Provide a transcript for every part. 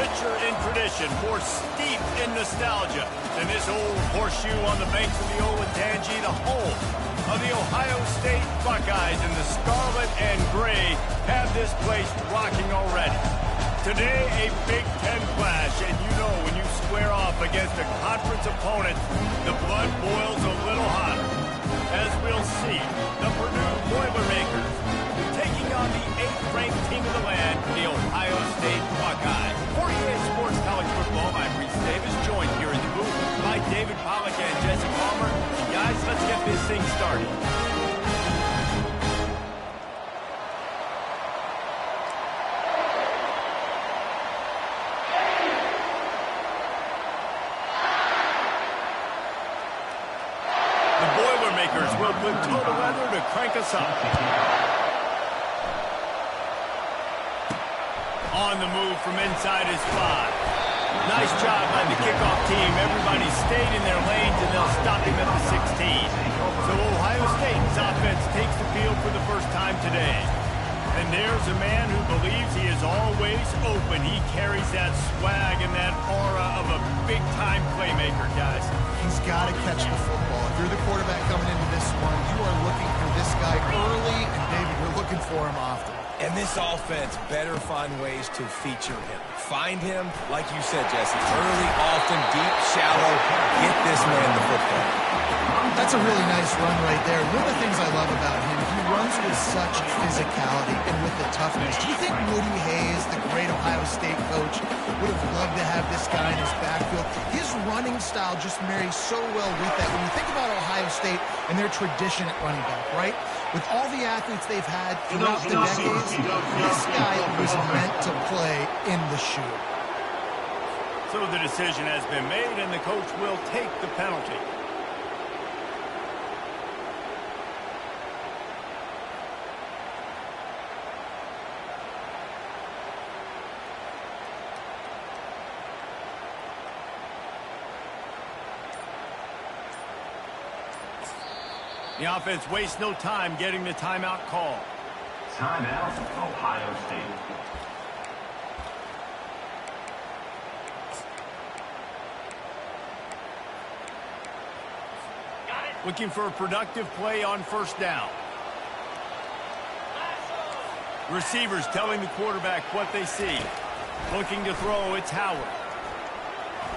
richer in tradition, more steep in nostalgia than this old horseshoe on the banks of the Olentangy, the home of the Ohio State Buckeyes, and the scarlet and gray have this place rocking already. Today, a Big Ten clash, and you know when you square off against a conference opponent, the blood boils a little hotter. As we'll see, the Purdue Boilermakers taking on the 8th-ranked team of the land, the Ohio State Buckeyes. For EA Sports College Football, I'm Reese Davis, joined here in the booth by David Pollack and Jesse Palmer. Guys, let's get this thing started. Will put total weather to crank us up. On the move from inside his 5. Nice job by the kickoff team. Everybody stayed in their lanes, and they'll stop him at the 16. So Ohio State's offense takes the field for the first time today. And there's a man who believes he is always open. He carries that swag and that aura of a big-time playmaker, guys. He's got to catch the football. If you're the quarterback coming into this one, you are looking for this guy early, and David, you're looking for him often. And this offense better find ways to feature him. Find him, like you said, Jesse, early, often, deep, shallow. Get this man the football. That's a really nice run right there. One of the things I love about him, he runs with such physicality and with the toughness. Do you think Woody Hayes, the great Ohio State coach, would have loved to have this guy in his backfield? His running style just marries so well with that. When you think about Ohio State and their tradition at running back, right? With all the athletes they've had throughout the decades, this guy was meant to play in the shoe. So the decision has been made, and the coach will take the penalty. The offense wastes no time getting the timeout call. Timeout, Ohio State. Looking for a productive play on first down. Receivers telling the quarterback what they see. Looking to throw, it's Howard.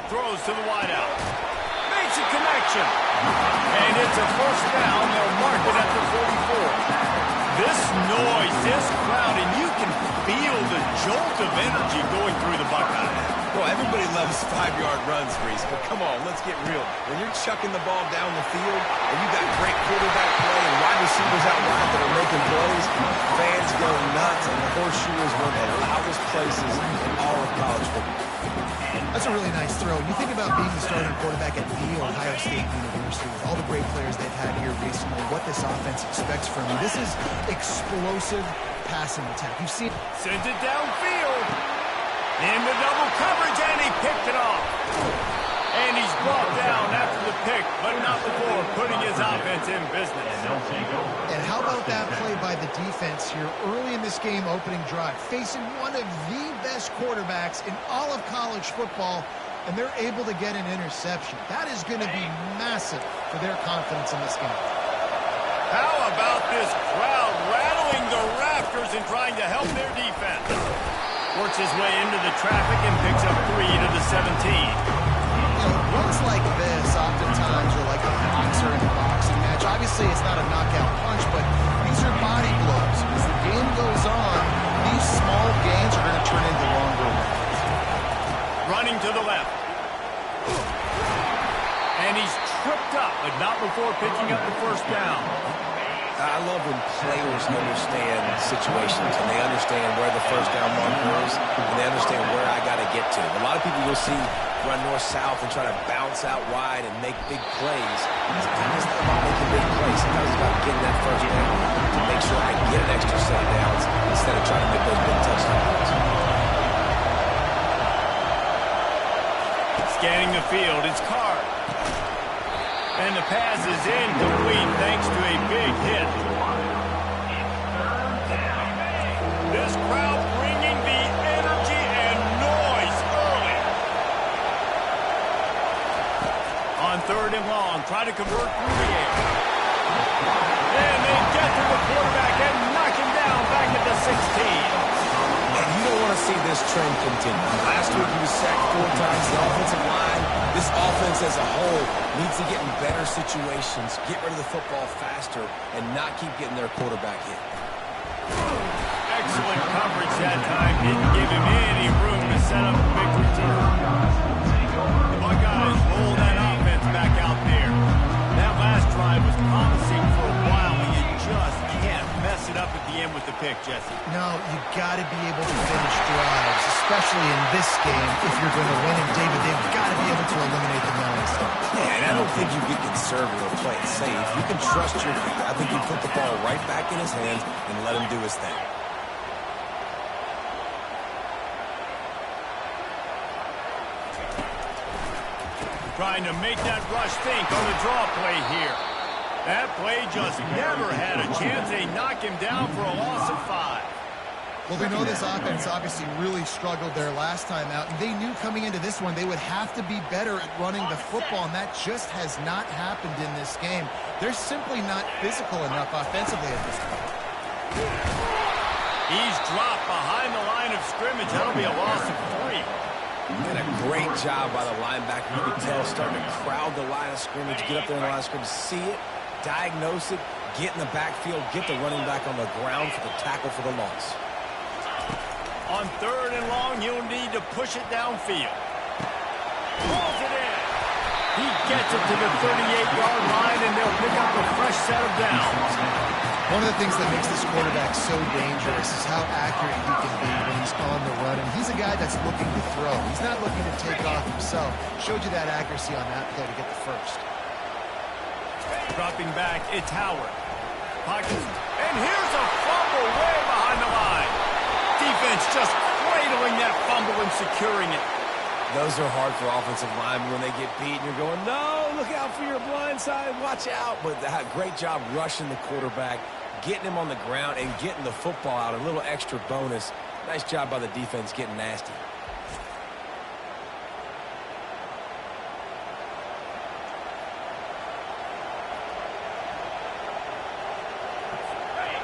Throws to the wideout. Makes a connection. And it's a first down. They'll mark it at the 44. This noise, this crowd, and you can feel the jolt of energy going through the Buckeyes. Well, everybody loves 5-yard runs, Reese, but come on, let's get real. When you're chucking the ball down the field and you got great quarterback play and wide receivers out wide that are making plays, fans go nuts, and the horseshoe is one of the loudest places in all of college football. That's a really nice throw. You think about being the starting quarterback at the Ohio State University with all the great players they've had here recently, what this offense expects from you. This is explosive passing attack. You've seen... Sends it downfield. Into double coverage, and he picked it off. And he's brought down after the pick, but not before putting his offense in business. And how about that play by the defense here early in this game opening drive, facing one of the best quarterbacks in all of college football, and they're able to get an interception. That is going to be massive for their confidence in this game. How about this crowd rattling the rafters and trying to help their defense? Works his way into the traffic and picks up 3 to the 17. Runs like this oftentimes are like a boxer in a boxing match. Obviously, it's not a knockout punch, but these are body blows. As the game goes on, these small gains are going to turn into longer ones. Running to the left. And he's tripped up, but not before picking up the first down. I love when players understand situations and they understand where the first down marker is and they understand where I got to get to. A lot of people you'll see run north-south and try to bounce out wide and make big plays. Sometimes it's not about making big plays. Sometimes it's about getting that first down to make sure I get an extra set of downs instead of trying to make those big touchdowns. Scanning the field, it's Carr. And the pass is incomplete thanks to a big hit. This crowd bringing the energy and noise third and long. Try to convert through the air. And they get to the quarterback and knock him down back at the 16. And you don't want to see this trend continue. Last week he was sacked 4 times. The offensive line, this offense as a whole, needs to get in better situations, get rid of the football faster, and not keep getting their quarterback hit. Excellent coverage that time. Didn't give him any room to set up a big return. The Buckeyes roll that offense back out there. That last drive was promising for a while, but you just can't mess it up at the end with the pick, Jesse. No, you got to be able to finish drives, especially in this game if you're going to win. And David, they've got to be able to eliminate the non-stops. Yeah, and I don't think you get conservative or play it safe. You can trust your kicker. I think you put the ball right back in his hands and let him do his thing. Trying to make that rush think on the draw play here. That play just never had a chance. They knock him down for a loss of 5. Well, we know this offense obviously really struggled there last time out, and they knew coming into this one they would have to be better at running the football, and that just has not happened in this game. They're simply not physical enough offensively at this point. He's dropped behind the line of scrimmage. That'll be a loss of 3. And a great job by the linebacker. You can tell, starting to crowd the line of scrimmage, get up there in the line of scrimmage, see it, diagnose it, get in the backfield, get the running back on the ground for the tackle for the loss. On third and long, you'll need to push it downfield. Pulls it in. He gets it to the 38-yard line, and they'll pick up a fresh set of downs. One of the things that makes this quarterback so dangerous is how accurate he can be when he's on the run. And he's a guy that's looking to throw. He's not looking to take off himself. Showed you that accuracy on that play to get the first. Dropping back, it's Howard. Pockets. And here's a fumble way behind the line. Defense just cradling that fumble and securing it. Those are hard for offensive linemen when they get beat and you're going, no, look out for your blind side, watch out. But great job rushing the quarterback, getting him on the ground and getting the football out. A little extra bonus. Nice job by the defense getting nasty.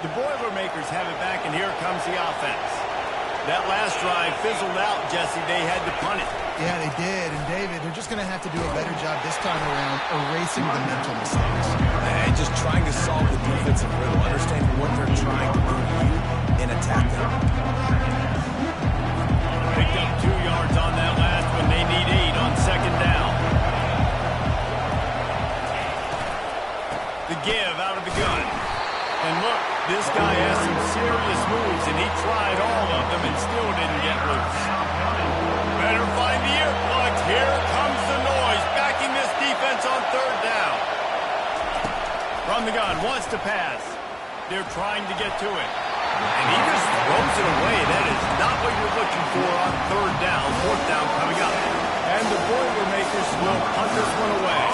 The Boilermakers have it back, and here comes the offense. That last drive fizzled out, Jesse. They had to punt it. Yeah, they did. And, David, they're just going to have to do a better job this time around erasing the mental mistakes. And just trying to solve the defensive riddle, understanding what they're trying to do to you and attack them. Picked up 2 yards on that last one. They need 8 on second down. The give out of the gun. And look, this guy has some serious moves, and he tried all of them and still didn't get loose. Better find the earplugs. Here comes the noise, backing this defense on third down. From the gun, wants to pass. They're trying to get to it. And he just throws it away. That is not what you're looking for on third down. Fourth down coming up. And the Boilermakers will punt this one away.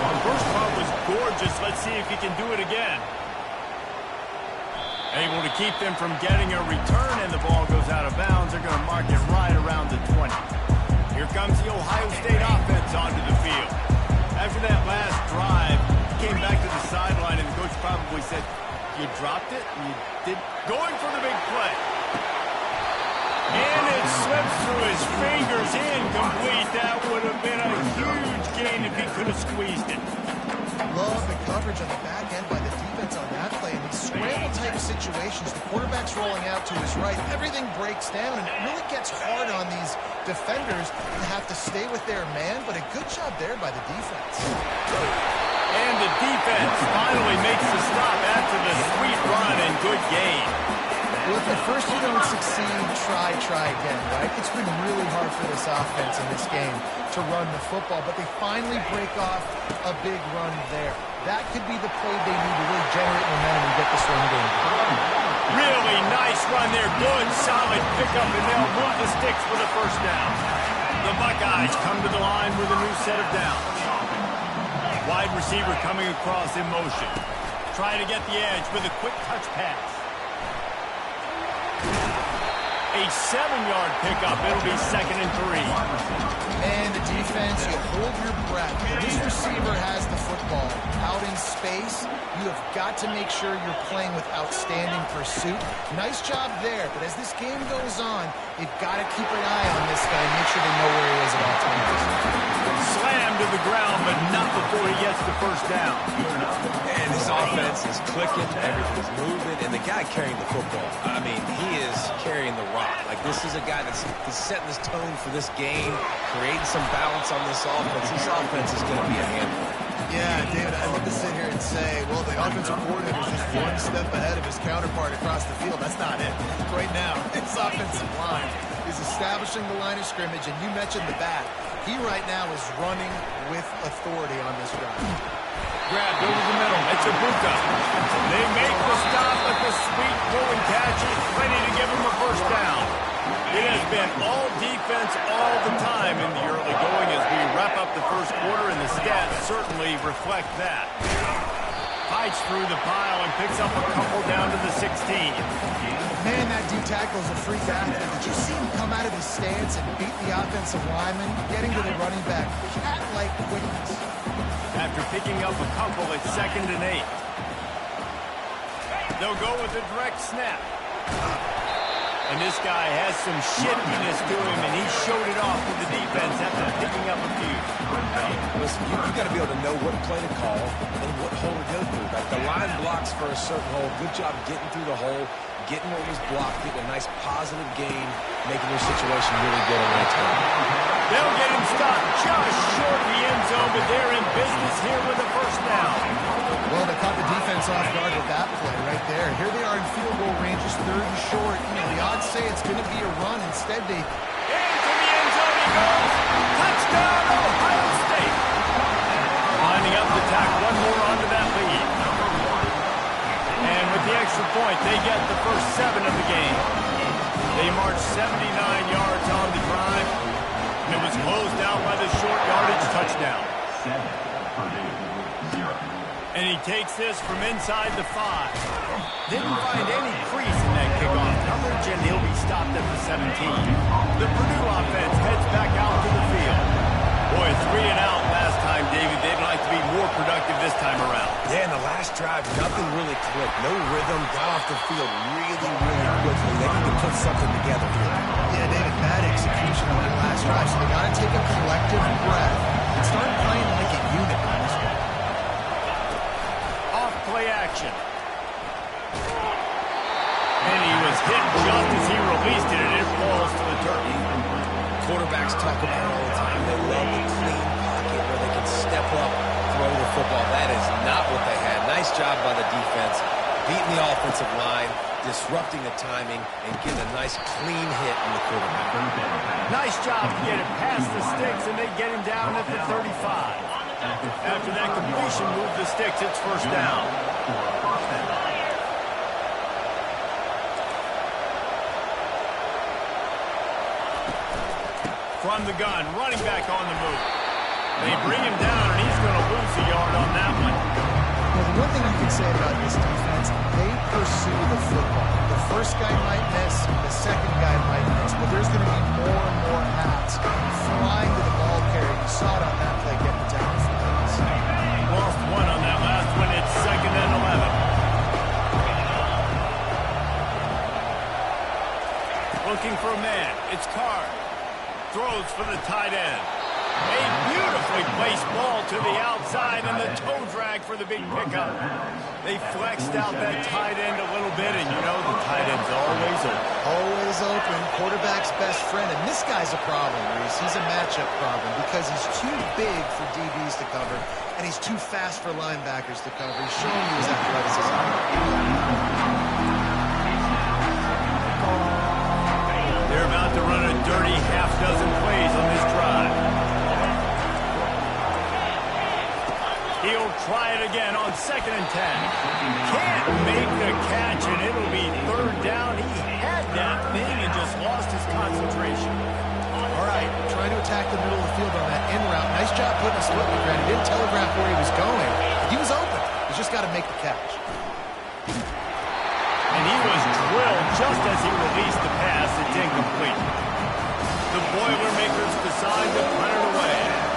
The first part was gorgeous. Let's see if he can do it again. Able to keep them from getting a return, and the ball goes out of bounds. They're going to mark it right around the 20. Here comes the Ohio State offense onto the field. After that last drive, he came back to the sideline, and the coach probably said, you dropped it? You did? Going for the big play. And it slips through his fingers, incomplete. That would have been a huge gain if he could have squeezed it. Love the coverage on the back end by the defense on that play. In these scramble-type situations, the quarterback's rolling out to his right. Everything breaks down, and it really gets hard on these defenders to have to stay with their man, but a good job there by the defense. And the defense finally makes the stop after the sweet run and good gain. Well, if at first you don't succeed, try again, right? It's been really hard for this offense in this game to run the football, but they finally break off a big run there. That could be the play they need to really generate momentum and get this run game going. Really nice run there. Good, solid pickup, and they'll move the sticks for the first down. The Buckeyes come to the line with a new set of downs. Wide receiver coming across in motion. Trying to get the edge with a quick touch pass. A 7-yard pickup. It'll be 2nd and 3. And the defense defense, you hold your breath. When this receiver has the football out in space, you have got to make sure you're playing with outstanding pursuit. Nice job there, but as this game goes on, they've got to keep an eye on this guy and make sure they know where he is at all times. Slammed to the ground, but not before he gets the first down. And this offense is clicking, everything's moving, and the guy carrying the football, I mean, he is carrying the rock. Like, this is a guy that's setting this tone for this game, creating some balance on this offense. This offense is going to be a handful. Yeah, David, I'd love to sit here and say, well, the offensive coordinator is just one step ahead of his counterpart across the field. That's not it. Right now, his offensive line is establishing the line of scrimmage, and you mentioned the back. He right now is running with authority on this drive. Grabbed over the middle. It's Ibuka. They make the stop at the sweet throw and catch it, ready to give him a first down. It has been all defense all the time in the early going as we wrap up the first quarter, and the stats certainly reflect that. Fights through the pile and picks up a couple down to the 16. Man, that D tackle is a freak athlete. Did you see him come out of his stance and beat the offensive lineman, getting to the running back? Cat-like quickness. After picking up a couple, it's 2nd and 8. They'll go with a direct snap. And this guy has some shiftiness to him, and he showed it off with the defense after picking up a few. Listen, you got to be able to know what play to call and what hole to go through. Like, the line blocks for a certain hole. Good job getting through the hole, getting what was blocked, getting a nice positive gain, making your situation really good on that time. They'll get him stopped just short of the end zone, but they're in business here with a first down. Well, they caught the defense off guard with that play right there. Here they are in field goal range, just 3rd and short. You know, the odds say it's going to be a run. Instead, they... Into the end zone he goes. Touchdown, Ohio State. Lining up to tack one more onto that lead. And with the extra point, they get the first 7 of the game. They march 79 yards on the drive. And it was closed out by the short yardage touchdown. 7, Purdue, 0. And he takes this from inside the 5. Didn't find any crease in that kickoff coverage, and he'll be stopped at the 17. The Purdue offense heads back out to the field. Boy, 3 and out last time, David. They'd like to be more productive this time around. Yeah, in the last drive, nothing really clicked. No rhythm, got off the field really, really quickly. They need to put something together here. Yeah, David, bad execution on that last drive, so they got to take a collective breath and start playing like a unit on this one. Off play action. And he was hit just as he released it, and it falls to the turf. Quarterbacks talk about it all the time. They love the clean pocket where they can step up, throw the football. That is not what they had. Nice job by the defense, beating the offensive line, disrupting the timing, and getting a nice clean hit on the quarterback. Nice job to get it past the sticks, and they get him down at the 35. After that completion, move the sticks, it's first down. From the gun, running back on the move. They bring him down, and he's going to lose a yard on that one. Well, the one thing you can say about this defense, they pursue the football. The first guy might miss, the second guy might miss, but there's going to be more and more hats flying to the ball carrier. You saw it on that play getting the tackle for this. Lost one on that last one. It's 2nd and 11. Looking for a man. It's Card. Throws for the tight end. A beautifully placed ball to the outside, and the toe drag for the big pickup. They flexed out that tight end a little bit, and you know the tight end's always open. Always open, quarterback's best friend, and this guy's a problem, Reese. He's a matchup problem because he's too big for DBs to cover, and he's too fast for linebackers to cover. He's showing you his athleticism. They're about to run a dirty half-dozen plays on this drive. He'll try it again on 2nd and 10. Can't make the catch, and it'll be 3rd down. He had that thing and just lost his concentration. All right, trying to attack the middle of the field on that in route. Nice job putting his foot in the ground. He didn't telegraph where he was going. He was open. He's just got to make the catch. And he was drilled just as he released the pass. It's incomplete. The Boilermakers decide to punt it away.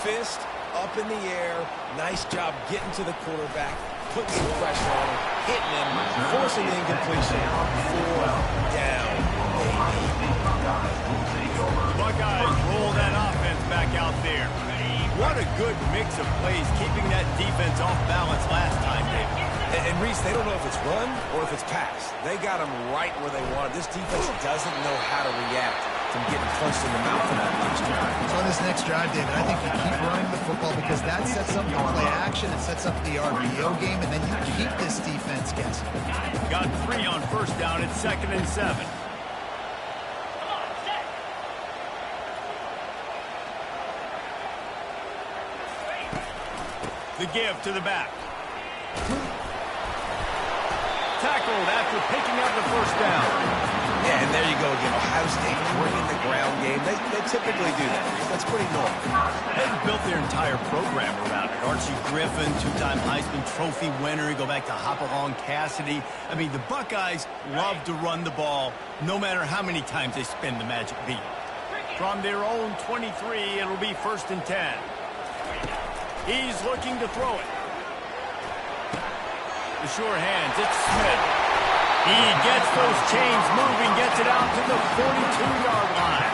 fist up in the air. Nice job getting to the quarterback, putting some pressure on him, hitting him, forcing the incompletion. 4th down. Buckeyes roll that offense back out there. What a good mix of plays, keeping that defense off balance last time, David. And Reese, they don't know if it's run or if it's pass. They got them right where they want it. This defense doesn't know how to react from getting punched in the mouth in that last drive. So on this next drive, David, I think you keep running the football because that sets up the play action, it sets up the RPO game, and then you keep this defense guessing. Got 3 on 1st down. It's 2nd and 7. The give to the back. Tackled after picking up the 1st down. Yeah, and there you go again. Ohio State bringing the ground game. They typically do that. That's pretty normal. They've built their entire program around it. Archie Griffin, 2-time Heisman Trophy winner. You go back to Hopalong Cassidy. I mean, the Buckeyes love to run the ball, no matter how many times they spin the magic beat. From their own 23, it'll be 1st and 10. He's looking to throw it. The sure hands, it's Smith. He gets those chains moving, gets it out to the 42-yard line.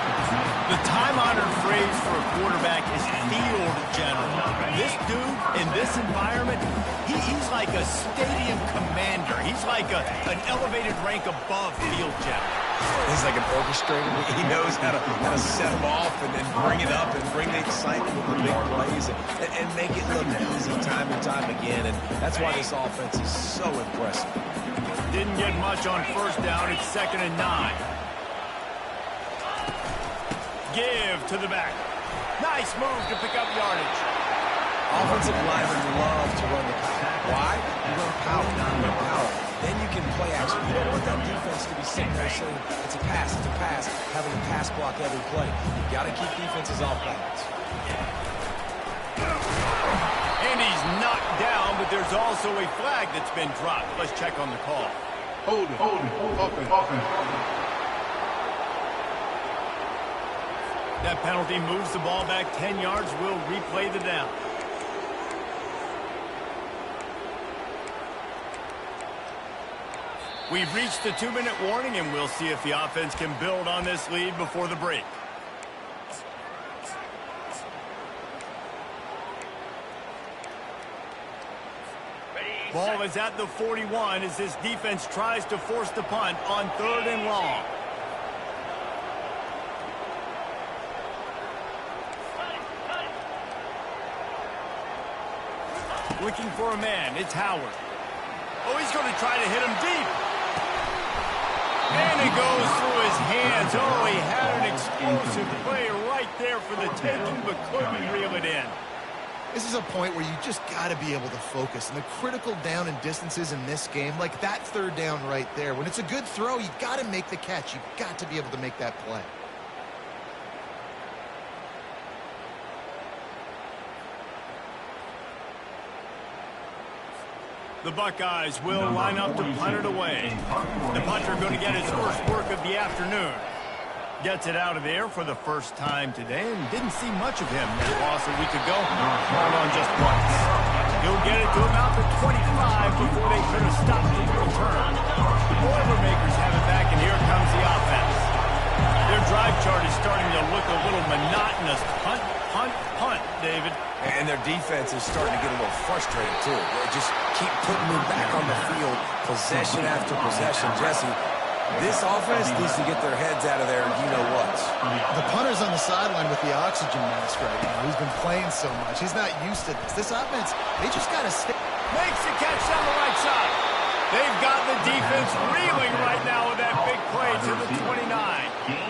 The time-honored phrase for a quarterback is field general. This dude, in this environment, he's like a stadium commander. He's like an elevated rank above field general. He's like an orchestrator. He knows how to set them off and then bring it up and bring the excitement with the big plays and make it look easy time and time again. And that's why this offense is so impressive. Didn't get much on 1st down. It's 2nd and 9. Give to the back. Nice move to pick up yardage. Offensive linemen love to run the power. Why? You run power, not run power. Then you can play action. You don't want that defense to be sitting there saying, it's a pass, having a pass block every play. You got to keep defenses off balance. And he's knocked down, but there's also a flag that's been dropped. Let's check on the call. Hold it. Offense. That penalty moves the ball back 10 yards. We'll replay the down. We've reached the 2-minute warning, and we'll see if the offense can build on this lead before the break. Ball is at the 41 as this defense tries to force the punt on 3rd and long. Looking for a man. It's Howard. Oh, he's going to try to hit him deep. And it goes through his hands. Oh, he had an explosive play right there for the taking, but couldn't reel it in. This is a point where you just got to be able to focus. And the critical down and distances in this game, like that 3rd down right there, when it's a good throw, you got to make the catch. You've got to be able to make that play. The Buckeyes will line up to punt it away. The punter going to get his first work of the afternoon. Gets it out of there for the first time today and didn't see much of him in that loss a week ago. Ball on just once. He'll get it to about the 25 before they put a stop to the return. The Boilermakers have it back, and here comes the offense. Their drive chart is starting to look a little monotonous. Punt, punt, punt, David. And their defense is starting to get a little frustrated, too. They just keep putting them back on the field, possession after possession. Jesse, this offense needs to get their heads out of there, you know what. The punter's on the sideline with the oxygen mask right now. He's been playing so much. He's not used to this. This offense, they just got to stay. Makes the catch down the right side. They've got the defense reeling right now with that big play to the 29.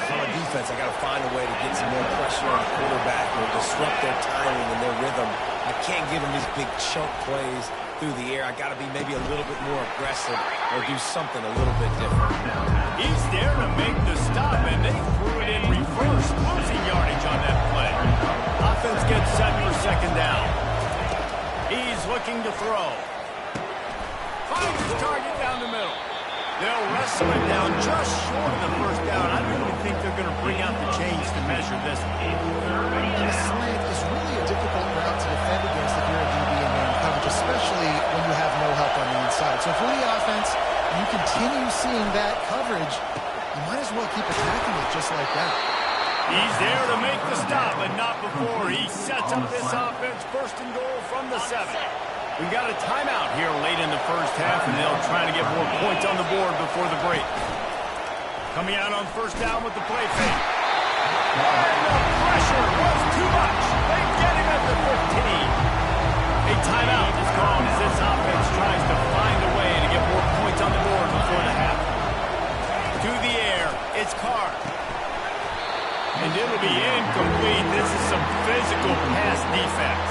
On defense, I got to find a way to get some more pressure on the quarterback or disrupt their timing and their rhythm. I can't give them these big chunk plays through the air. I got to be maybe a little bit more aggressive or do something a little bit different. He's there to make the stop, and they threw it in reverse, losing yardage on that play. Offense gets set for 2nd down. He's looking to throw. Finds his target down the middle. They'll wrestle him down just short of the first down. I don't even think they're going to bring out the chains to measure this one. The slant is really a difficult route to defend against if you're a DB in man coverage, especially when you have no help on the inside. So if you're the offense, you continue seeing that coverage, you might as well keep attacking it just like that. He's there to make the stop, but not before he sets up this offense first and goal from the 7. We've got a timeout here late in the first half, and they'll try to get more points on the board before the break. Coming out on first down with the play fake. And the pressure was too much. They get him at the 15. A timeout is called as this offense tries to find a way to get more points on the board before the half. To the air, it's Carr. And it'll be incomplete. This is some physical pass defense.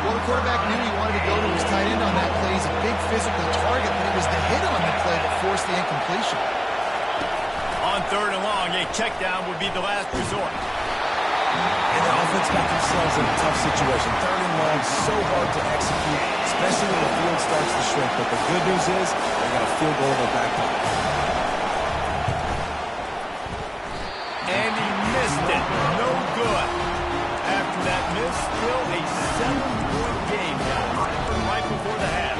Well, the quarterback knew he wanted to go to his tight end on that play. He's a big physical target, but it was the hit on the play that forced the incompletion. On third and long, a check down would be the last resort. And the offense got themselves in a tough situation. Third and long, so hard to execute, especially when the field starts to shrink. But the good news is they got a field goal in their back pocket. And he missed it. No good. After that miss, still a 7-point game now, right before the half.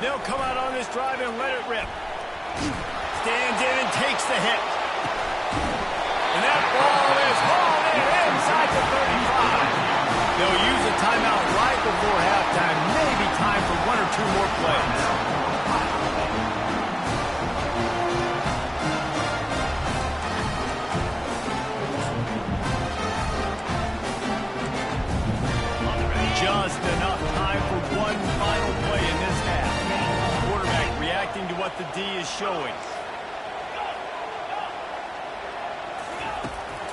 They'll come out on this drive and let it rip. Stands in and takes the hit. And that ball is hauled in inside the 35. They'll use a timeout right before halftime. Maybe time for 1 or 2 more plays. Just enough time for one final play in this half. Quarterback reacting to what the D is showing.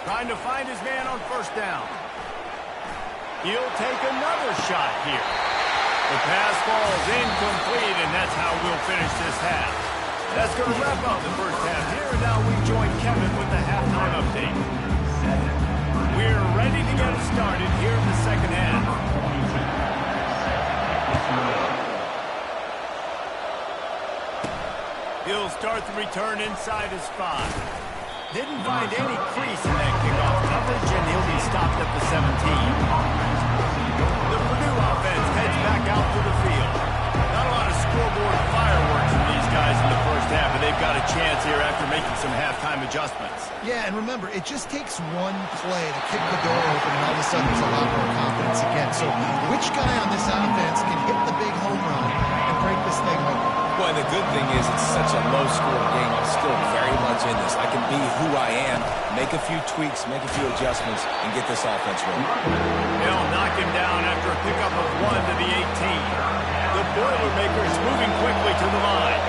Trying to find his man on first down. He'll take another shot here. The pass falls incomplete, and that's how we'll finish this half. That's going to wrap up the first half here, and now we join Kevin with the halftime update. We're ready to get started here in the second half. He'll start the return inside his 5. Didn't find any crease in that kickoff coverage, and he'll be stopped at the 17. The Purdue offense heads back out to the field. Not a lot of scoreboard fireworks for these guys in the first half, but they've got a chance here after making some halftime adjustments. Yeah, and remember, it just takes one play to kick the door open, and all of a sudden there's a lot more confidence again. So which guy on this offense can hit the big home run and break this thing open? Well, and the good thing is it's such a low-score game. I'm still very much in this. I can be who I am, make a few tweaks, make a few adjustments, and get this offense rolling. They'll knock him down after a pickup of 1 to the 18. The Boilermakers moving quickly to the line.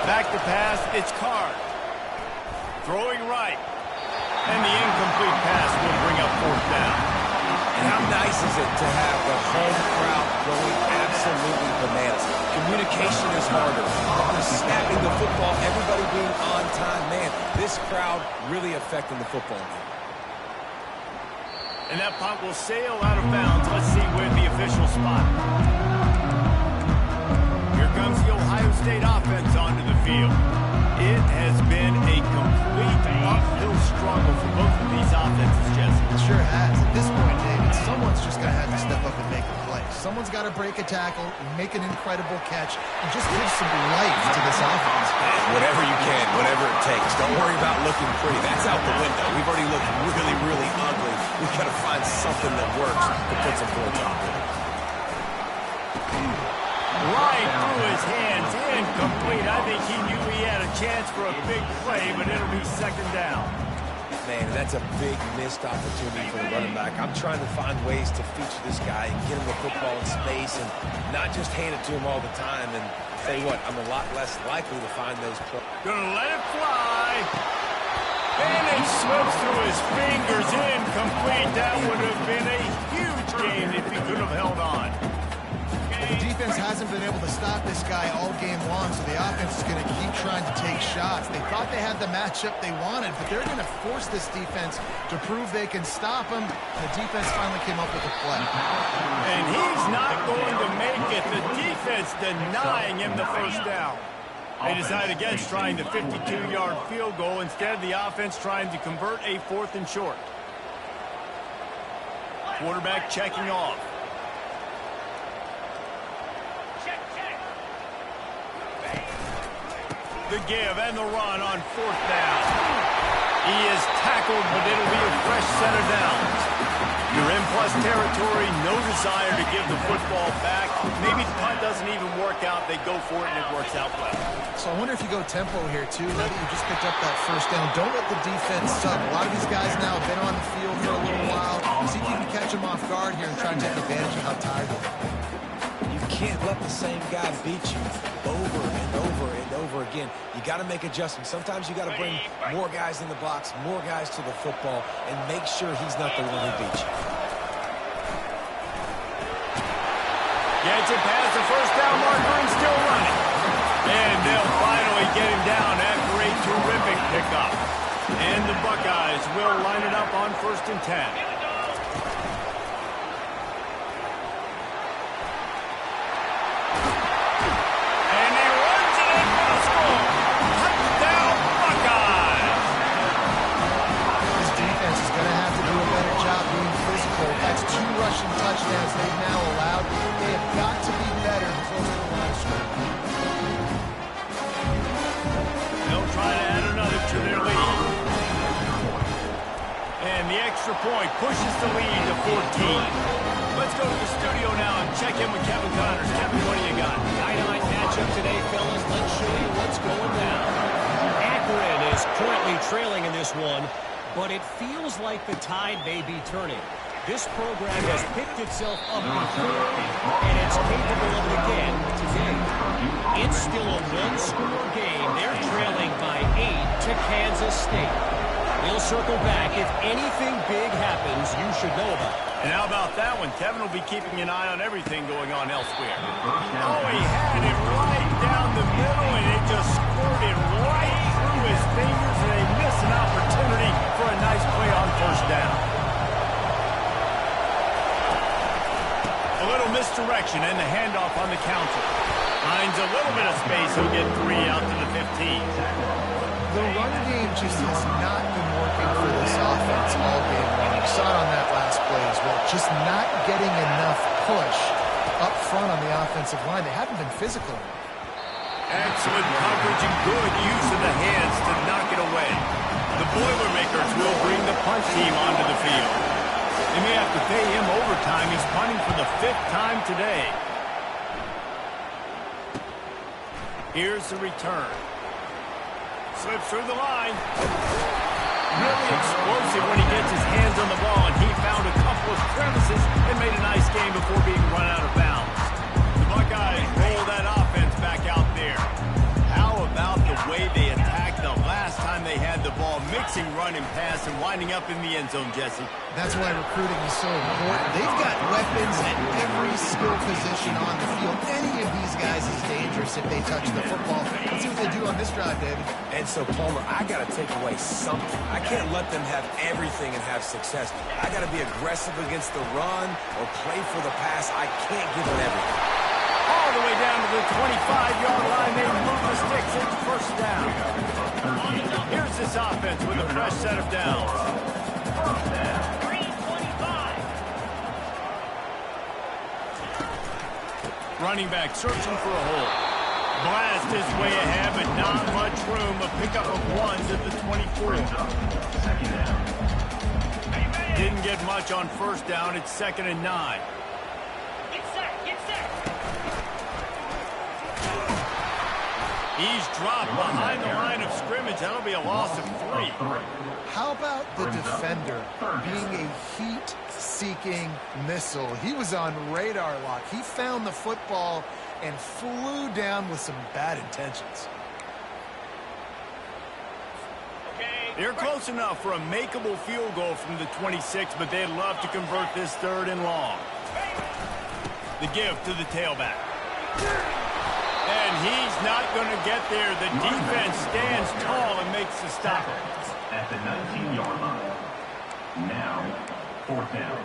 Back to pass, it's Carr. Throwing right. And the incomplete pass will bring up fourth down. And how nice is it to have the home crowd going absolutely bananas? Communication is harder. Snapping the football, everybody being on time. Man, this crowd really affecting the football game. And that punt will sail out of bounds. Let's see where the official spot. Here comes the Ohio State offense onto the field. It has been a complete uphill struggle for both of these offenses, Jesse. It sure has. At this point, David, someone's just going to have to step up and make a play. Someone's got to break a tackle, make an incredible catch, and just give some life to this offense. Whatever you can, whatever it takes. Don't worry about looking pretty. That's out the window. We've already looked really, really ugly. We've got to find something that works to put some points on the board. Right through his hands, incomplete. I think he knew he had a chance for a big play, but it'll be second down. Man, that's a big missed opportunity for the running back. I'm trying to find ways to feature this guy and get him the football in space and not just hand it to him all the time. And tell you what, I'm a lot less likely to find those plays. Gonna let it fly. And it slips through his fingers, incomplete. That would have been a huge gain if he could have held on. The defense defense hasn't been able to stop this guy all game long, so the offense is going to keep trying to take shots. They thought they had the matchup they wanted, but they're going to force this defense to prove they can stop him. The defense finally came up with a play. And he's not going to make it. The defense denying him the first down. They decide against trying the 52-yard field goal. Instead, the offense trying to convert a 4th and short. Quarterback checking off. The give and the run on 4th down. He is tackled, but it'll be a fresh set of downs. You're in plus territory, no desire to give the football back. Maybe the punt doesn't even work out. They go for it, and it works out well. So I wonder if you go tempo here, too. Now that you just picked up that first down, don't let the defense suck. A lot of these guys now have been on the field for a little while. See if you can catch them off guard here and try and take advantage of how tired they are. You can't let the same guy beat you over and over and over again. You got to make adjustments. Sometimes you got to bring more guys in the box, more guys to the football, and make sure he's not the one who beats you. Gets it past the first down marker and still running. And they'll finally get him down after a terrific pickup. And the Buckeyes will line it up on 1st and 10. Touchdowns they've now allowed. They have got to be better close to the line of scrimmage. They'll try to add another to their lead. And the extra point pushes the lead to 14. Let's go to the studio now and check in with Kevin Connors. Kevin, what do you got? Dynamite matchup today, fellas. Let's show you what's going down. Akron is currently trailing in this one, but it feels like the tide may be turning. This program has picked itself up before, and it's capable of it again today. It's still a one-score game. They're trailing by 8 to Kansas State. We'll circle back. If anything big happens, you should know about it. And how about that one? Kevin will be keeping an eye on everything going on elsewhere. Oh, he had it right down the middle, and it just squirted right through his fingers, and they miss an opportunity for a nice play on 1st down. A little misdirection and the handoff on the counter. Finds a little bit of space. He'll get 3 out to the 15. The run game just has not been working for this offense all game long. You saw it on that last play as well. Just not getting enough push up front on the offensive line. They haven't been physical. Excellent coverage and good use of the hands to knock it away. The Boilermakers will bring the punt team onto the field. They may have to pay him overtime. He's punting for the 5th time today. Here's the return. Slips through the line. Really explosive when he gets his hands on the ball, and he found a couple of crevices and made a nice game before being run out of bounds. The Buckeyes roll that offense back out there. How about the way they attacked the last time they had the ball, mixing run and pass and winding up in the end zone, Jesse? That's why recruiting is so important. They've got weapons at every skill position on the field. Any of these guys is dangerous if they touch the football. Let's see what they do on this drive, David. And so, Palmer, I got to take away something. I can't let them have everything and have success. I got to be aggressive against the run or play for the pass. I can't give them everything. All the way down to the 25-yard line. They move the sticks. It's 1st down. Here's this offense with a fresh set of downs. Running back searching for a hole. Blast his way ahead, but not much room. A pickup of 1 to the 24. Didn't get much on 1st down. It's 2nd and 9. He's dropped behind the line of scrimmage. That'll be a loss of 3. How about the defender being a heat-seeking missile? He was on radar lock. He found the football and flew down with some bad intentions. They're close enough for a makeable field goal from the 26, but they'd love to convert this 3rd and long. The give to the tailback. And he's not going to get there. The defense stands tall and makes the stop. At the 19-yard line. Now, 4th down.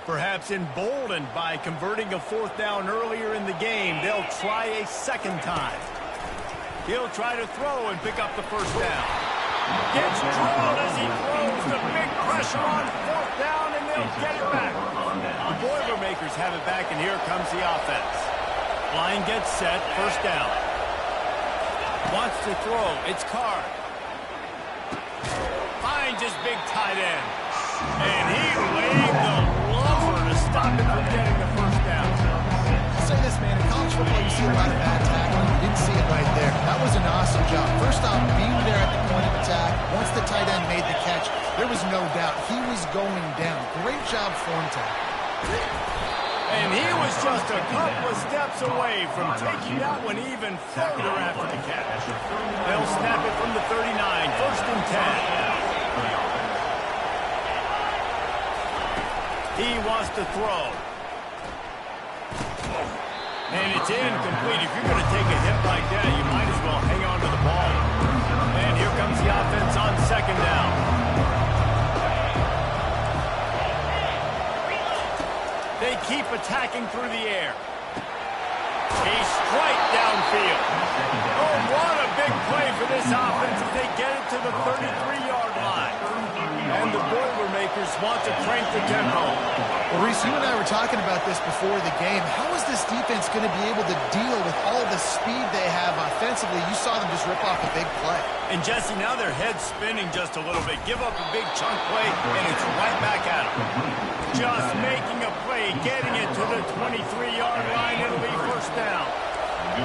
Perhaps emboldened by converting a 4th down earlier in the game, they'll try a second time. He'll try to throw and pick up the 1st down. Gets drilled as he throws. The big pressure on 4th down, and they'll get it back. The Boilermakers have it back, and here comes the offense. Line gets set, 1st down. Wants to throw. It's Carr. Finds his big tight end. And he waved the lumber to stop him from getting the 1st down. I'll say this, man. In college football, you see a lot of bad tackling. You didn't see it right there. That was an awesome job. First off, being there at the point of attack. Once the tight end made the catch, there was no doubt he was going down. Great job form tackle. And he was just a couple of steps away from taking that one even further after the catch. They'll snap it from the 39, 1st and 10. He wants to throw. And it's incomplete. If you're going to take a hit like that, you might as well hang on to the ball. And here comes the offense on 2nd down. They keep attacking through the air. A strike downfield. Oh, what a big play for this offense as they get it to the 33-yard line. And the Boilermakers want to crank the tempo. Well, Reese, you and I were talking about this before the game. How is this defense going to be able to deal with all the speed they have offensively? You saw them just rip off a big play. And, Jesse, now their head's spinning just a little bit. Give up a big chunk play, and it's right back at them. Just making a play, getting it to the 23-yard line. It'll be 1st down.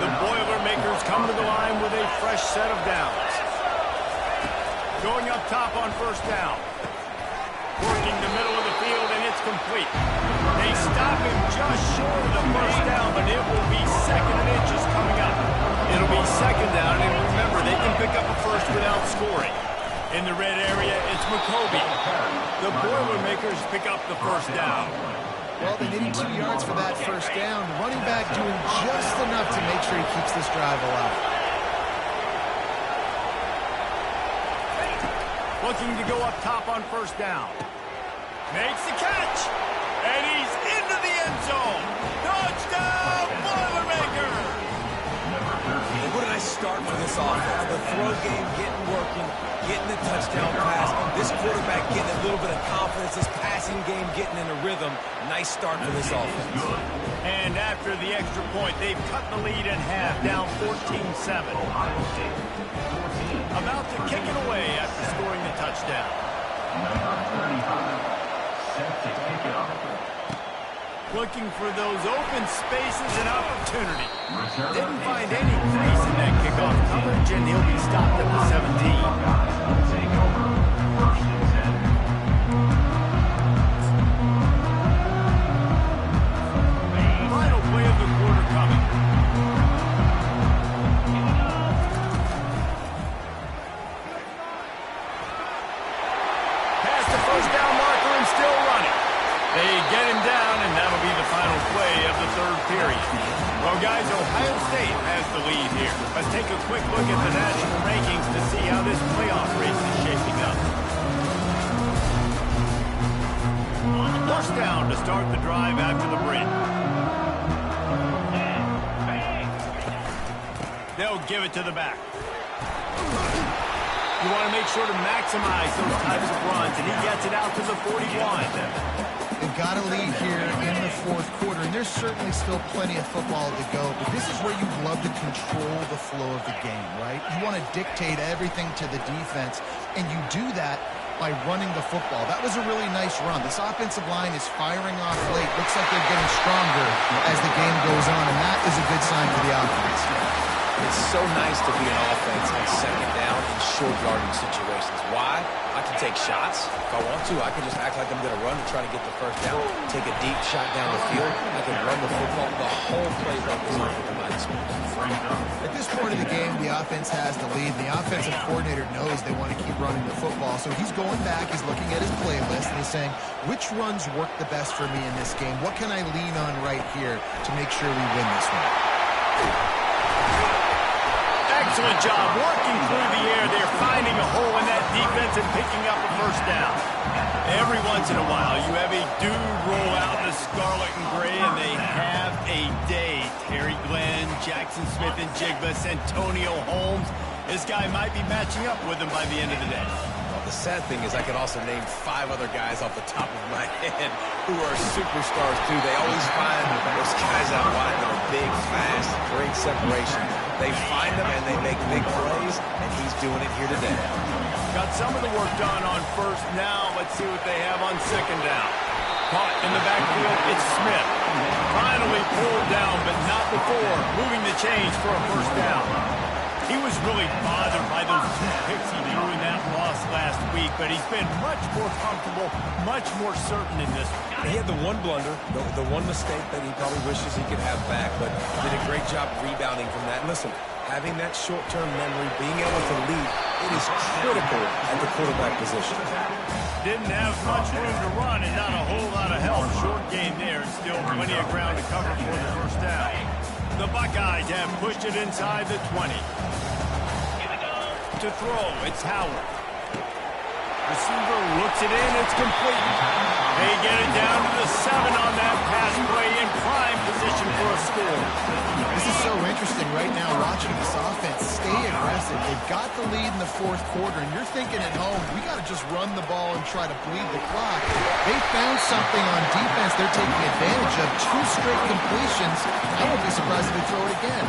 The Boilermakers come to the line with a fresh set of downs. Going up top on 1st down. Working the middle of the field, and it's complete. They stop him just short of the 1st down, but it will be 2nd and inches coming up. It'll be 2nd down, and remember, they can pick up a 1st without scoring. In the red area, it's McCoby. The Boilermakers pick up the 1st down. Well, they needed 2 yards for that 1st down. The running back doing just enough to make sure he keeps this drive alive. Looking to go up top on 1st down. Makes the catch. And he's into the end zone. Touchdown, Boilermakers! What a nice start for this offense. The throw game getting working, getting the touchdown pass. This quarterback getting a little bit of confidence. This passing game getting in a rhythm. Nice start for this offense. And after the extra point, they've cut the lead in half, down 14-7. About to kick it away after scoring the touchdown. Number 35. Set to kick it off. Looking for those open spaces and opportunity. Didn't find any crease in that kickoff coverage, and he'll be stopped at the 17. Take over. 1st and 10. Final play of the quarter coming. Past the 1st down marker and still running. They get him down, and that'll be the final play of the 3rd period. Well, guys, Ohio State has the lead here. Let's take a quick look at the national rankings to see how this playoff race is shaping up. 1st down to start the drive after the break. They'll give it to the back. You want to make sure to maximize those types of runs, and he gets it out to the 41. They've got a lead here in the 4th quarter, and there's certainly still plenty of football to go, but this is where you love to control the flow of the game, right? You want to dictate everything to the defense, and you do that by running the football. That was a really nice run. This offensive line is firing off late. Looks like they're getting stronger as the game goes on, and that is a good sign for the offense. It's so nice to be an offense on 2nd down in short yardage situations. Why? I can take shots. If I want to, I can just act like I'm going to run and try to get the first down. Take a deep shot down the field. I can run the football. The whole playbook is on for combined speed. At this point of the game, the offense has the lead. The offensive coordinator knows they want to keep running the football. So he's going back, he's looking at his playlist, and he's saying, which runs work the best for me in this game? What can I lean on right here to make sure we win this one? Excellent job working through the air. They're finding a hole in that defense and picking up a first down. Every once in a while, you have a dude roll out in the scarlet and gray, and they have a day. Terry Glenn, Jackson Smith and Jigba, Santonio Holmes. This guy might be matching up with him by the end of the day. Well, the sad thing is I could also name 5 other guys off the top of my head who are superstars, too. They always find those guys out wide that are big, fast, great separation. They find them and they make big plays, and he's doing it here today. Got some of the work done on first. Now let's see what they have on second down. Caught in the backfield, it's Smith. Finally pulled down, but not before moving the chains for a first down. He was really bothered by those 2 picks he threw in that loss last week, but he's been much more comfortable, much more certain in this one. He had the one blunder, the one mistake that he probably wishes he could have back, but did a great job rebounding from that. Listen, having that short-term memory, being able to lead, it is critical at the quarterback position. Didn't have much room to run and not a whole lot of help. Short game there. Still plenty of ground to cover for the first down. The Buckeyes have pushed it inside the 20. To throw, it's Howard. Receiver looks it in, it's complete. They get it down to the 7 on that pass play in prime position for a score. This is so interesting right now watching this offense stay aggressive. They've got the lead in the 4th quarter, and you're thinking at home, we got to just run the ball and try to bleed the clock. They found something on defense they're taking advantage of. 2 straight completions. I won't be surprised if they throw it again.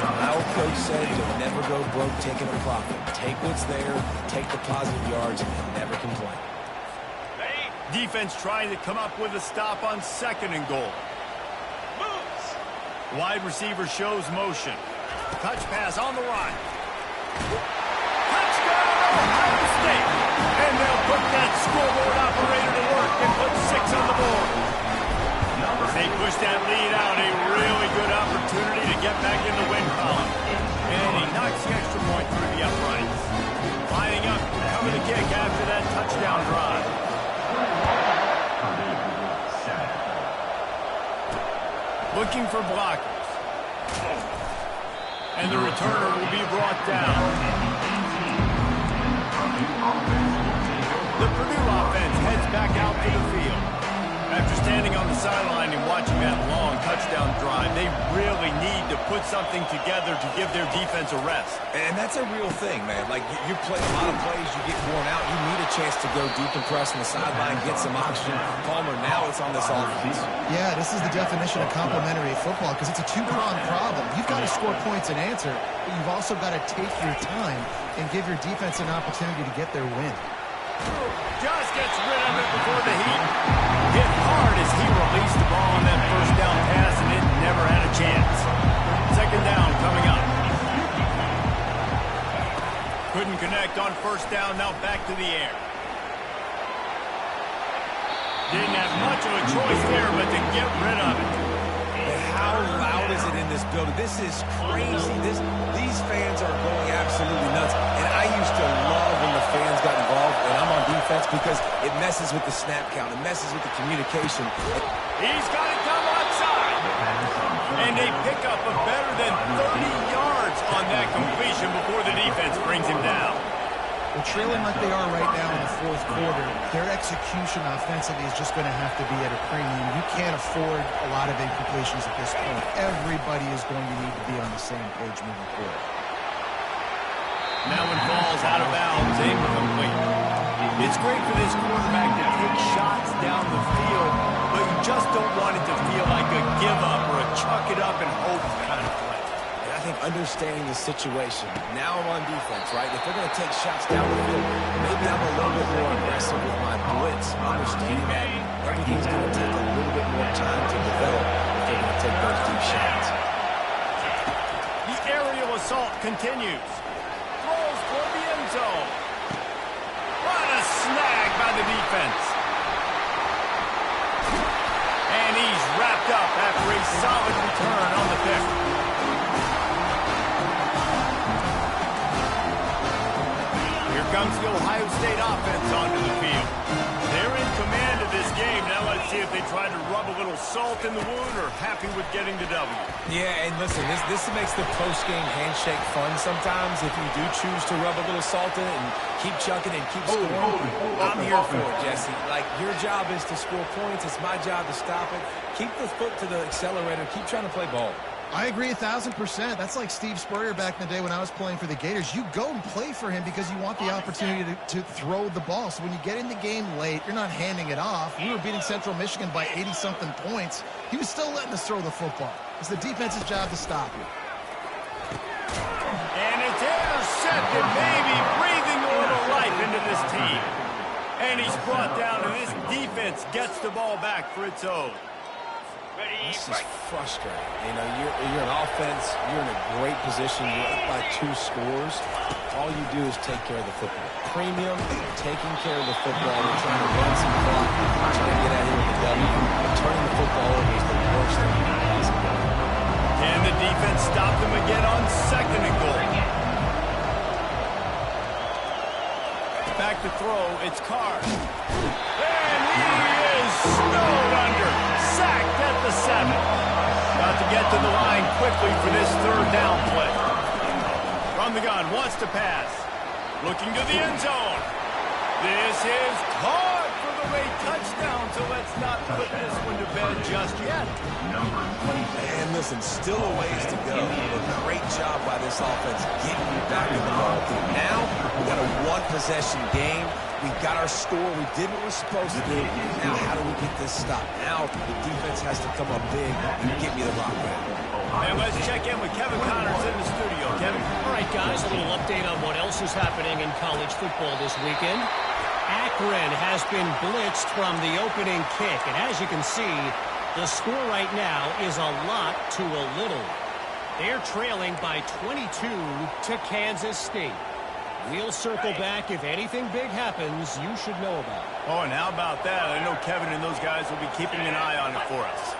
Our coach said you'll never go broke taking a profit. Take what's there, take the positive yards, and never complain. Defense trying to come up with a stop on 2nd and goal. Moves. Wide receiver shows motion. Touch pass on the run. Touchdown, Ohio State. And they'll put that scoreboard operator to work and put 6 on the board. They push that lead out. A really good opportunity to get back in the win column. And he knocks the extra point through the uprights. Lining up to cover the kick after that touchdown drive. Looking for blockers. And the returner will be brought down. The Purdue offense heads back out to the field. After standing on the sideline and watching that long touchdown drive, they really need to put something together to give their defense a rest. And that's a real thing, man. Like, you play a lot of plays, you get worn out, you need a chance to go deep and press on the sideline, get some oxygen. Palmer, now it's on this offense. Yeah, this is the definition of complementary football because it's a 2-pronged problem. You've got to score points and answer, but you've also got to take your time and give your defense an opportunity to get their win. Just gets rid of it before the heat. Hit hard as he released the ball on that first down pass, and it never had a chance. 2nd down coming up. Couldn't connect on first down, now back to the air. Didn't have much of a choice there, but to get rid of it. How loud is it in this building? This is crazy. These fans are going absolutely nuts. And I used to love when the fans got involved, and I'm on defense because it messes with the snap count. It messes with the communication. He's got it down outside. And they pick up a better than 30 yards on that completion before the defense brings him down. Well, trailing like they are right now in the 4th quarter, their execution offensively is just going to have to be at a premium. You can't afford a lot of incompletions at this point. Everybody is going to need to be on the same page moving forward. That one falls out of bounds, incomplete. It's great for this quarterback to take shots down the field, but you just don't want it to feel like a give-up or a chuck it up and hope kind of play. I think understanding the situation, now I'm on defense, right? If they're going to take shots down the field, maybe I'm a little bit more aggressive with my blitz, understanding that everything's going to take a little bit more time to develop if they're going to take those deep shots. The aerial assault continues. Throws for the end zone. solid return on the pick. Here comes the Ohio State offense onto the field. They're in command of this game. Now let's see if they try to rub a little salt in the wound or happy with getting the W. Yeah, and listen, this makes the post-game handshake fun sometimes if you do choose to rub a little salt in it and keep chucking and keep scoring. I'm here for it, Jesse. Like, your job is to score points. It's my job to stop it. Keep the foot to the accelerator. Keep trying to play ball. I agree 1,000%. That's like Steve Spurrier back in the day when I was playing for the Gators. You go and play for him because you want the opportunity to throw the ball. So when you get in the game late, you're not handing it off. We were beating Central Michigan by 80-something points. He was still letting us throw the football. It's the defense's job to stop you. And it's intercepted, maybe breathing a little life into this team. And he's brought down, and this defense gets the ball back for its own. This is frustrating. You know, you're an offense. You're in a great position. You're up by 2 scores. All you do is take care of the football. Premium, taking care of the football. We're trying to run some clock. Trying to get out here with the W. Turning the football over is the worst thing you can possibly do. Can the defense stop them again on 2nd and goal? Back to throw. It's Carr. And he is snowed under. Sacked at the 7. Got to get to the line quickly for this 3rd down play. From the gun, wants to pass. Looking to the end zone. This is caught for the late touchdown, so let's not put this one to bed just yet. And listen, still a ways to go. A great job by this offense getting you back in the ball game. Now, we got a 1-possession game. We got our score. We did what we're supposed to do. Now, how do we get this stopped? Now, the defense has to come up big and get me the rock back. And let's check in with Kevin Connors in the studio. Kevin? All right, guys, a little update on what else is happening in college football this weekend. Akron has been blitzed from the opening kick, and as you can see, the score right now is a lot to a little. They're trailing by 22 to Kansas State. We'll circle back if anything big happens you should know about. Oh, and how about that? I know Kevin and those guys will be keeping an eye on it for us.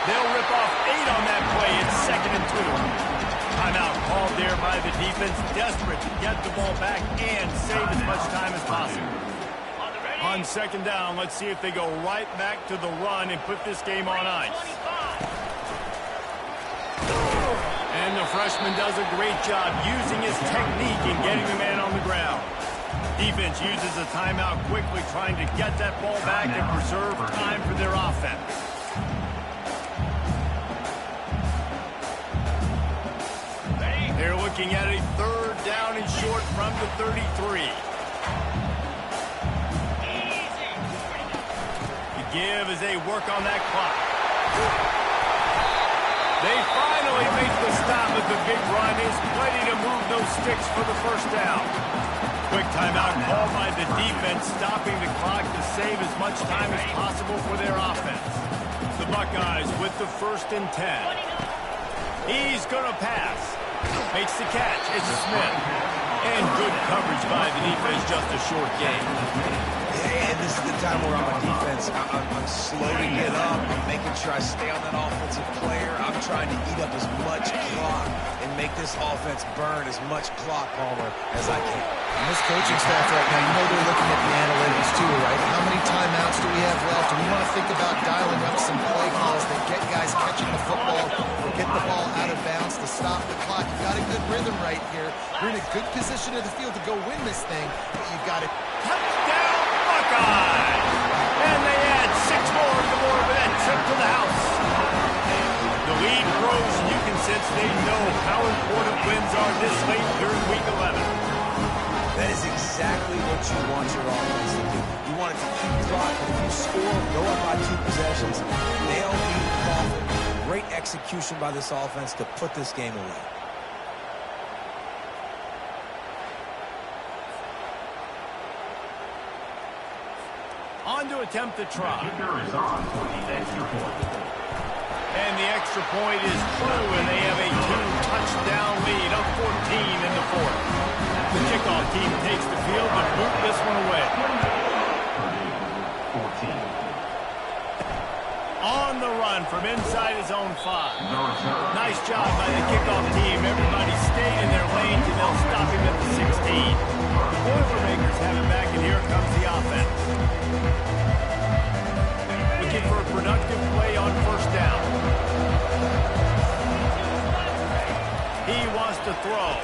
They'll rip off 8 on that play. It's 2nd and 2. Timeout called there by the defense, desperate to get the ball back and save as much time as possible. On 2nd down, let's see if they go right back to the run and put this game on ice. And the freshman does a great job using his technique and getting the man on the ground. Defense uses a timeout quickly, trying to get that ball back and preserve time for their offense. They're looking at a 3rd down and short from the 33. The give as they work on that clock. They finally make the stop, but the big run is plenty to move those sticks for the 1st down. Quick timeout called by the defense, stopping the clock to save as much time as possible for their offense. The Buckeyes with the 1st and 10. He's going to pass. Makes the catch. It's Smith. And good coverage by the defense, just a short game. And this is the time where I'm on defense. I'm slow to get up. I'm making sure I stay on that offensive player. I'm trying to eat up as much clock and make this offense burn as much clock, Palmer, as I can. And this coaching staff right now, you know they're looking at the analytics too, right? How many timeouts do we have left? And we want to think about dialing up some play calls that get guys catching the football, get the ball out of bounds to stop the clock. You've got a good rhythm right here. You're in a good position of the field to go win this thing, but you've got to... Touchdown, Buckeyes! And they add 6 more for that trip to the house. The lead grows, and you can sense they know how important wins are this late during Week 11. That is exactly what you want your offense to do. You want it to keep clock, and if you score, go up by 2 possessions, nail beat coffin. Great execution by this offense to put this game away. On to attempt the try. Kicker is on for the extra point. And the extra point is true, and they have a 2-touchdown lead, up 14 in the 4th. The kickoff team takes the field to boot this one away. Purdue 14. On the run from inside his own 5. Nice job by the kickoff team. Everybody stayed in their lanes, and they'll stop him at the 16. The Boilermakers have it back, and here comes the offense. Looking for a productive play on first down. He wants to throw.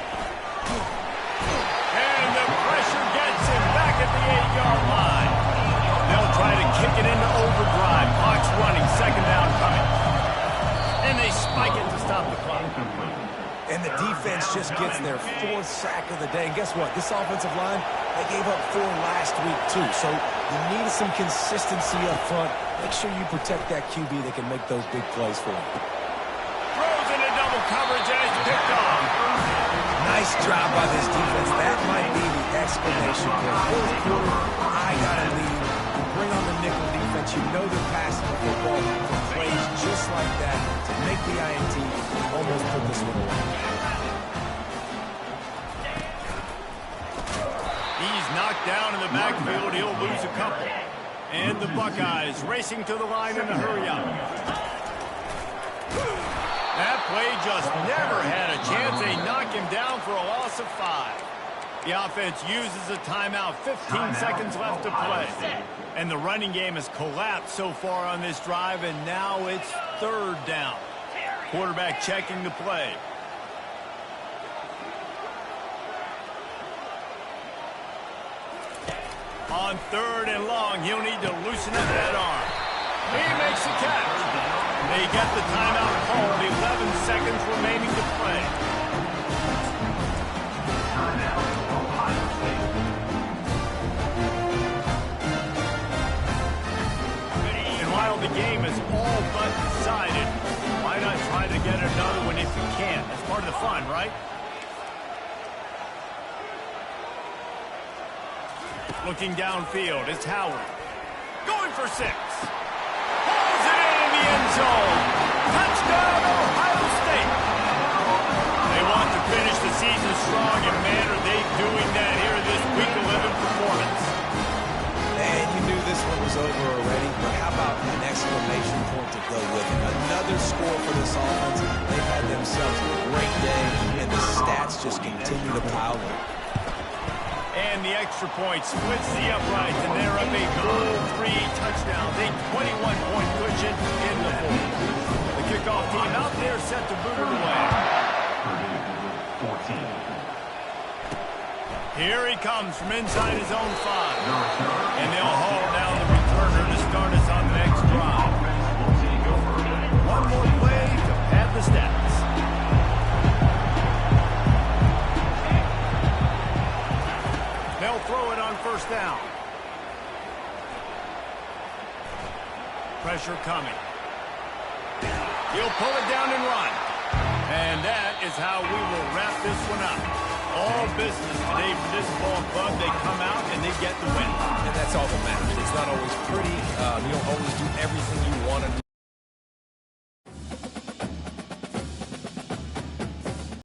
And the pressure gets him back at the 8-yard line. They'll try to kick it into overdrive. Clock's running, second down coming. And they spike it to stop the clock. And the defense just gets their 4th sack of the day. And guess what? This offensive line, they gave up 4 last week too. So you need some consistency up front. Make sure you protect that QB that can make those big plays for you. Throws into double coverage and it's picked off. Nice job by this defense. That might be the explanation point. 4th quarter, I got to lead. Bring on the nickel defense. You know they're passing the football for plays just like that to make the INT almost put this one away. He's knocked down in the backfield. He'll lose a couple. And the Buckeyes racing to the line in a hurry up. That play just never had a chance. They knock him down for a loss of 5. The offense uses a timeout. 15 seconds left to play. And the running game has collapsed so far on this drive, and now it's 3rd down. Quarterback checking the play. On 3rd and long, he'll need to loosen up that arm. He makes the catch. They get the timeout called. 11 seconds remaining to play. And while the game is all but decided, why not try to get another one if you can? That's part of the fun, right? Looking downfield, it's Howard. Going for 6. Pulls it in the end zone. Touchdown, Ohio State. They want to finish the season strong, and man, are they doing that here in this Week 11 performance. And you knew this one was over already, but how about an exclamation point to go with it? Another score for this offense. They've had themselves a great day, and the stats just continue to pile up. And the extra point splits the uprights, and they're up a full 3 touchdowns. A 21-point cushion in the hole. The kickoff team out there set to boot it away. Purdue 14. Here he comes from inside his own 5. And they'll haul down the returner to start us on the next drive. One more play to pad the stats. They'll throw it on first down. Pressure coming. He'll pull it down and run. And that is how we will wrap this one up. All business today for this ball club. They come out and they get the win. And that's all that matters. It's not always pretty. You don't always do everything you want to do.